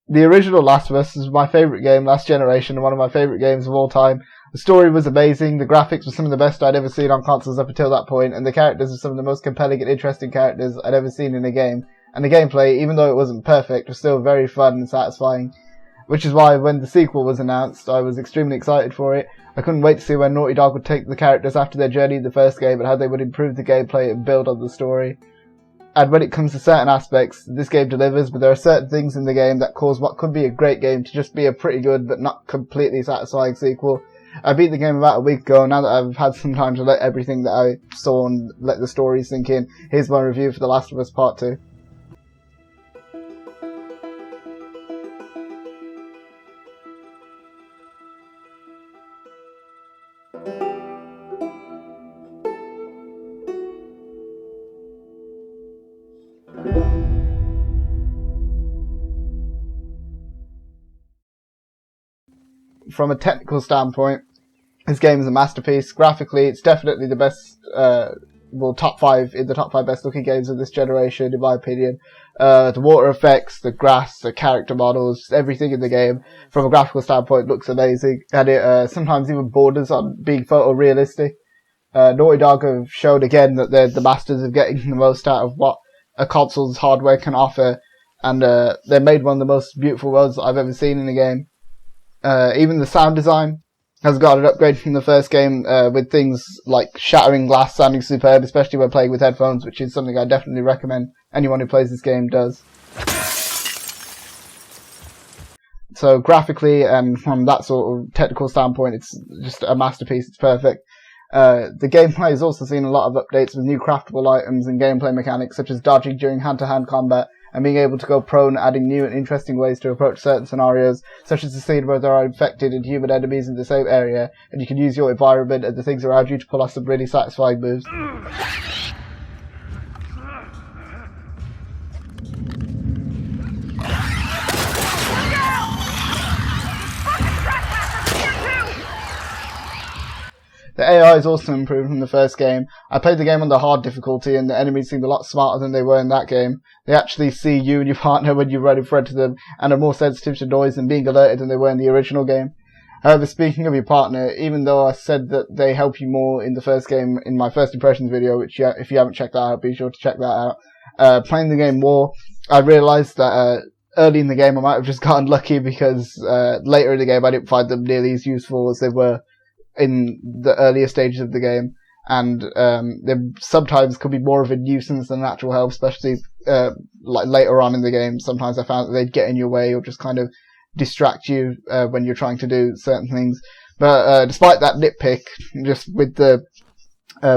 the original Last of Us is my favourite game, last generation, and one of my favourite games of all time. The story was amazing, the graphics were some of the best I'd ever seen on consoles up until that point, and the characters were some of the most compelling and interesting characters I'd ever seen in a game. And the gameplay, even though it wasn't perfect, was still very fun and satisfying. Which is why when the sequel was announced, I was extremely excited for it. I couldn't wait to see where Naughty Dog would take the characters after their journey in the first game and how they would improve the gameplay and build on the story. And when it comes to certain aspects, this game delivers, but there are certain things in the game that cause what could be a great game to just be a pretty good but not completely satisfying sequel. I beat the game about a week ago. Now that I've had some time to let everything that I saw and let the story sink in, here's my review for The Last of Us Part 2. From a technical standpoint, this game is a masterpiece. Graphically, it's definitely the best, top 5 best looking games of this generation, in my opinion. The water effects, the grass, the character models, everything in the game, from a graphical standpoint, looks amazing, and it sometimes even borders on being photorealistic. Naughty Dog have shown again that they're the masters of getting the most out of what a console's hardware can offer, and they made one of the most beautiful worlds that I've ever seen in a game. Even the sound design has got an upgrade from the first game, with things like shattering glass sounding superb, especially when playing with headphones, which is something I definitely recommend anyone who plays this game does. So graphically and from that sort of technical standpoint, it's just a masterpiece, it's perfect. The gameplay has also seen a lot of updates with new craftable items and gameplay mechanics such as dodging during hand-to-hand combat and being able to go prone, adding new and interesting ways to approach certain scenarios, such as the scene where there are infected and human enemies in the same area, and you can use your environment and the things around you to pull off some really satisfying moves. The AI is also improved from the first game. I played the game on the hard difficulty and the enemies seemed a lot smarter than they were in that game. They actually see you and your partner when you run in front of them and are more sensitive to noise and being alerted than they were in the original game. However, speaking of your partner, even though I said that they help you more in the first game in my first impressions video, which if you haven't checked that out, be sure to check that out. Playing the game more, I realised that early in the game I might have just gotten lucky because later in the game I didn't find them nearly as useful as they were in the earlier stages of the game, and they sometimes could be more of a nuisance than actual help, especially like later on in the game. Sometimes I found that they'd get in your way or just kind of distract you when you're trying to do certain things. But despite that nitpick, just with the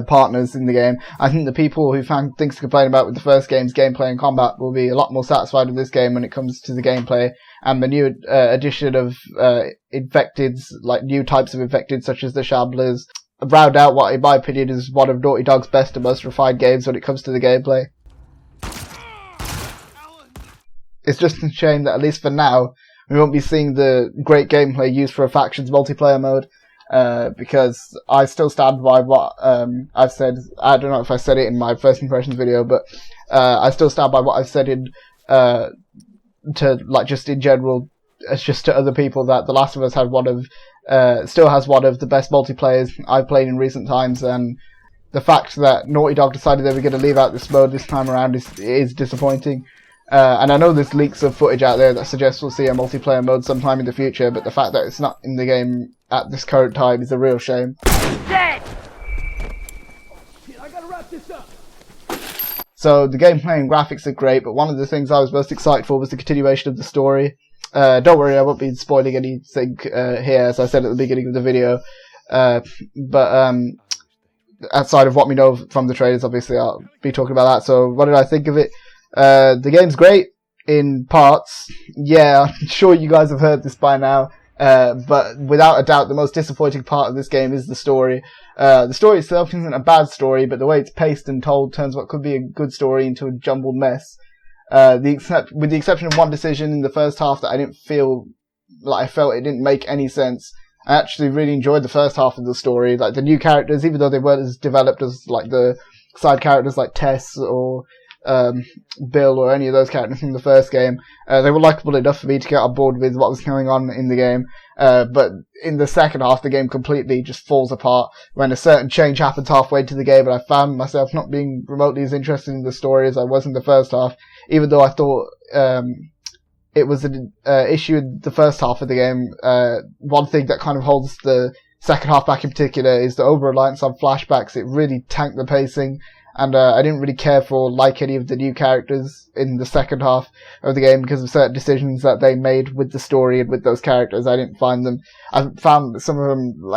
partners in the game, I think the people who found things to complain about with the first game's gameplay and combat will be a lot more satisfied with this game when it comes to the gameplay. And the new addition of infecteds, like new types of infected such as the Shamblers, round out what in my opinion is one of Naughty Dog's best and most refined games when it comes to the gameplay. It's just a shame that at least for now we won't be seeing the great gameplay used for a factions multiplayer mode, because I still stand by what I've said. I don't know if I said it in my first impressions video, but I still stand by what I've said in to like just in general, just to other people, that The Last of Us had still has one of the best multiplayers I've played in recent times, and the fact that Naughty Dog decided they were going to leave out this mode this time around is disappointing. And I know there's leaks of footage out there that suggests we'll see a multiplayer mode sometime in the future, but the fact that it's not in the game at this current time is a real shame. Dead! I gotta wrap this up. So the gameplay and graphics are great, but one of the things I was most excited for was the continuation of the story. Don't worry, I won't be spoiling anything here, as I said at the beginning of the video. But outside of what we know from the trailers, obviously I'll be talking about that. So what did I think of it? The game's great in parts. Yeah, I'm sure you guys have heard this by now. But without a doubt, the most disappointing part of this game is the story. The story itself isn't a bad story, but the way it's paced and told turns what could be a good story into a jumbled mess. With the exception of one decision in the first half that I didn't feel like I felt it didn't make any sense. I actually really enjoyed the first half of the story. Like the new characters, even though they weren't as developed as like the side characters like Tess or Bill or any of those characters from the first game. They were likable enough for me to get on board with what was going on in the game. But in the second half, the game completely just falls apart when a certain change happens halfway to the game, and I found myself not being remotely as interested in the story as I was in the first half, even though I thought it was an issue in the first half of the game. One thing that kind of holds the second half back in particular is the over-reliance on flashbacks. It really tanked the pacing, and I didn't really care for any of the new characters in the second half of the game because of certain decisions that they made with the story and with those characters. I found some of them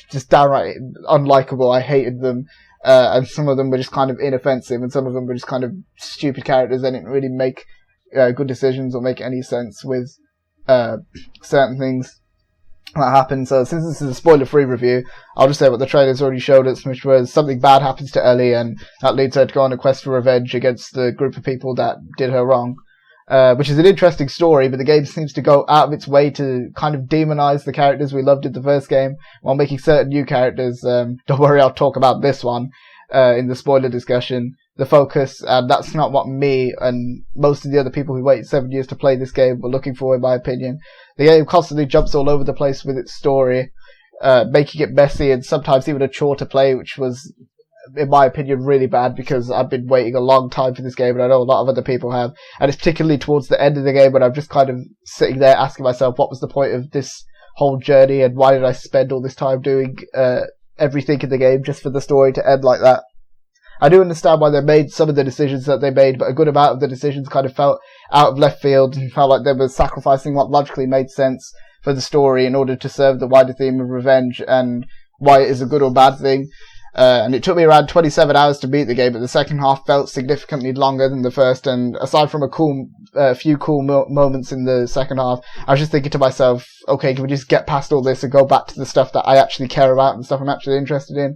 just downright unlikable. I hated them, and some of them were just kind of inoffensive, and some of them were just kind of stupid characters. They didn't really make good decisions or make any sense with certain things that happened. So since this is a spoiler-free review, I'll just say what the trailers already showed us, which was something bad happens to Ellie, and that leads her to go on a quest for revenge against the group of people that did her wrong. Which is an interesting story, but the game seems to go out of its way to kind of demonize the characters we loved in the first game, while making certain new characters, don't worry, I'll talk about this one in the spoiler discussion, the focus, and that's not what me and most of the other people who waited 7 years to play this game were looking for, in my opinion. The game constantly jumps all over the place with its story, making it messy and sometimes even a chore to play, which was, in my opinion, really bad because I've been waiting a long time for this game, and I know a lot of other people have. And it's particularly towards the end of the game when I'm just kind of sitting there asking myself, what was the point of this whole journey, and why did I spend all this time doing everything in the game just for the story to end like that? I do understand why they made some of the decisions that they made, but a good amount of the decisions kind of felt out of left field and felt like they were sacrificing what logically made sense for the story in order to serve the wider theme of revenge and why it is a good or bad thing. And it took me around 27 hours to beat the game, but the second half felt significantly longer than the first, and aside from a few cool moments in the second half, I was just thinking to myself, okay, can we just get past all this and go back to the stuff that I actually care about and stuff I'm actually interested in?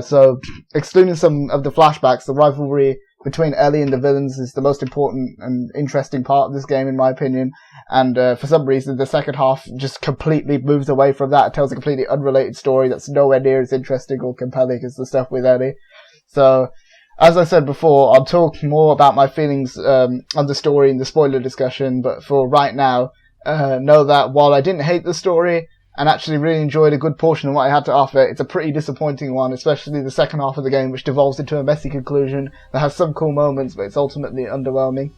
So, excluding some of the flashbacks, the rivalry between Ellie and the villains is the most important and interesting part of this game, in my opinion. And for some reason, the second half just completely moves away from that. It tells a completely unrelated story that's nowhere near as interesting or compelling as the stuff with Ellie. So, as I said before, I'll talk more about my feelings on the story in the spoiler discussion, but for right now, know that while I didn't hate the story, and actually really enjoyed a good portion of what I had to offer, it's a pretty disappointing one, especially the second half of the game, which devolves into a messy conclusion that has some cool moments, but it's ultimately underwhelming.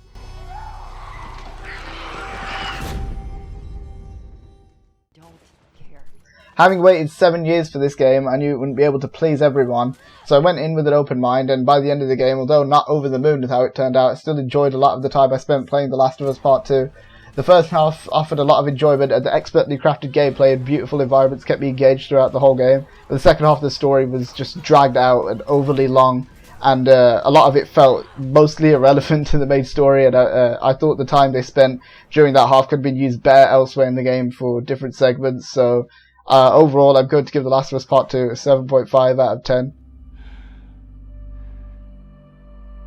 Don't care. Having waited 7 years for this game, I knew it wouldn't be able to please everyone, so I went in with an open mind, and by the end of the game, although not over the moon with how it turned out, I still enjoyed a lot of the time I spent playing The Last of Us Part 2. The first half offered a lot of enjoyment, and the expertly crafted gameplay and beautiful environments kept me engaged throughout the whole game. But the second half of the story was just dragged out and overly long, and a lot of it felt mostly irrelevant to the main story, and I thought the time they spent during that half could have been used better elsewhere in the game for different segments. So overall, I'm going to give The Last of Us Part 2 a 7.5 out of 10.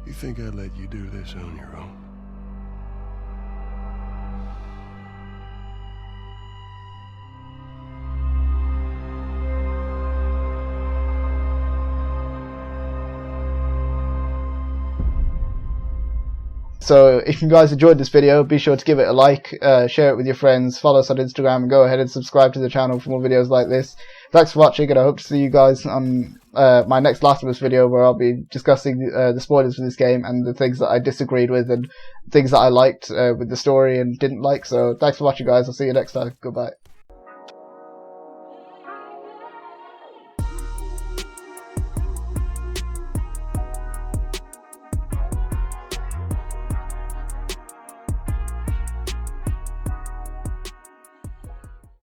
You think I'd let you do this on your own? So if you guys enjoyed this video, be sure to give it a like, share it with your friends, follow us on Instagram, and go ahead and subscribe to the channel for more videos like this. Thanks for watching, and I hope to see you guys on my next Last of Us video, where I'll be discussing the spoilers for this game and the things that I disagreed with and things that I liked with the story and didn't like. So thanks for watching, guys. I'll see you next time. Goodbye.